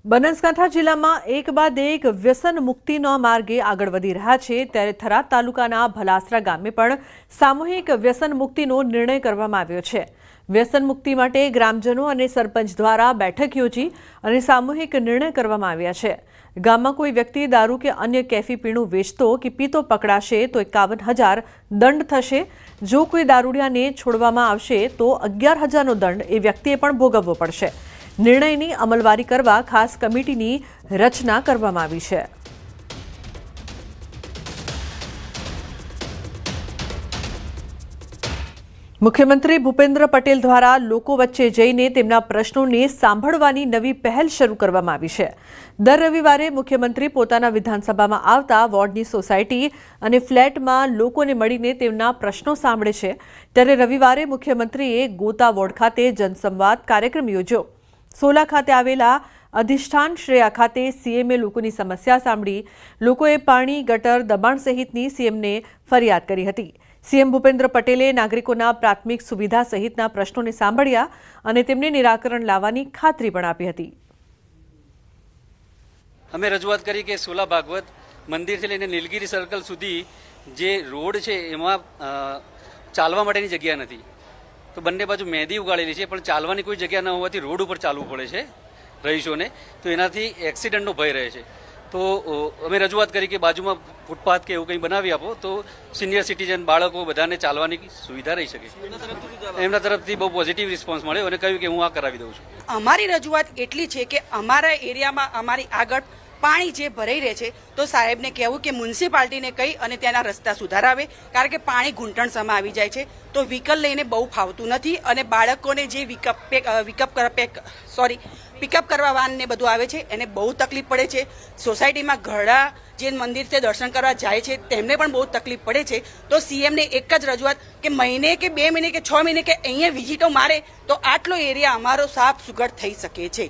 બનાસકાંઠા જિલ્લામાં એક બાદ એક વ્યસન મુક્તિના માર્ગે આગળ વધી રહ્યા છે ત્યારે થરાદ તાલુકાના ભલાસરા ગામે પણ સામૂહિક વ્યસન મુક્તિનો નિર્ણય કરવામાં આવ્યો છે। વ્યસન મુક્તિ માટે ગ્રામજનો અને સરપંચ દ્વારા બેઠક યોજી અને સામૂહિક નિર્ણય કરવામાં આવ્યા છે। ગામમાં કોઈ વ્યક્તિ દારૂ કે અન્ય કેફી પીણું વેચતો કે પીતો પકડાશે તો 51,000 દંડ થશે। જો કોઈ દારૂડિયાને છોડવામાં આવશે તો 11,000નો દંડ એ વ્યક્તિએ પણ ભોગવવો પડશે। નિર્ણયની અમલવારી કરવા ખાસ કમિટીની રચના કરવામાં આવી છે। મુખ્યમંત્રી ભૂપેન્દ્ર પટેલ દ્વારા લોકો વચ્ચે જઈને તેમના પ્રશ્નોને સાંભળવાની નવી પહેલ શરૂ કરવામાં આવી છે। દર રવિવારે મુખ્યમંત્રી પોતાના વિધાનસભામાં આવતા વોર્ડની સોસાયટી અને ફ્લેટમાં લોકોને મળીને તેમના પ્રશ્નો સાંભળે છે। ત્યારે રવિવારે મુખ્યમંત્રીએ ગોતા વોર્ડ ખાતે જનસંવાદ કાર્યક્રમ યોજ્યો। સોલા ખાતે આવેલા અધિષ્ઠાન શ્રેયા ખાતે સીએમએ લોકોની સમસ્યા સાંભળી। લોકોએ પાણી, ગટર, દબાણ સહિતની સીએમને ફરિયાદ કરી હતી। સીએમ ભૂપેન્દ્ર પટેલે નાગરિકોના પ્રાથમિક સુવિધા સહિતના પ્રશ્નોને સાંભળ્યા અને તેમને નિરાકરણ લાવવાની ખાતરી પણ આપી હતી। અમે રજૂઆત કરી કે સોલા ભાગવત મંદિરથી લઈને નીલગિરી સર્કલ સુધી જે રોડ છે એમાં ચાલવા માટેની જગ્યા નથી, તો બંને બાજુ મહેંદી ઉગાડેલી છે પણ ચાલવાની કોઈ જગ્યા ન હોવાથી રોડ ઉપર ચાલવું પડે છે રહીશોને, તો એનાથી એક્સિડન્ટનો ભય રહે છે। તો અમે રજૂઆત કરી કે બાજુમાં ફૂટપાથ કે એવું કંઈ બનાવી આપો તો સિનિયર સિટીઝન, બાળકો બધાને ચાલવાની સુવિધા રહી શકે। એમના તરફથી બહુ પોઝિટિવ રિસ્પોન્સ મળ્યો અને કહ્યું કે હું આ કરાવી દઉં છું। અમારી રજૂઆત એટલી છે કે અમારા એરિયામાં અમારી આગળ પાણી જે ભરાઈ રહે છે તો સાહેબને કહેવું કે મ્યુનિસિપાલિટીને કહી અને ત્યાંના રસ્તા સુધારાવે, કારણ કે પાણી ઘૂંટણ સમા આવી જાય છે તો વ્હીકલ લઈને બહુ ફાવતું નથી અને બાળકોને જે પિકઅપ કરવા વાન ને બધું આવે છે એને બહુ તકલીફ પડે છે। સોસાયટીમાં ઘરડા જે મંદિરથી દર્શન કરવા જાય છે તેમને પણ બહુ તકલીફ પડે છે। તો સીએમને એક જ રજૂઆત કે મહિને કે 2 મહિને કે 6 મહિને કે અહીંયા વિઝિટો મારે તો આટલો એરિયા અમારો સાફ સુઘડ થઈ શકે છે।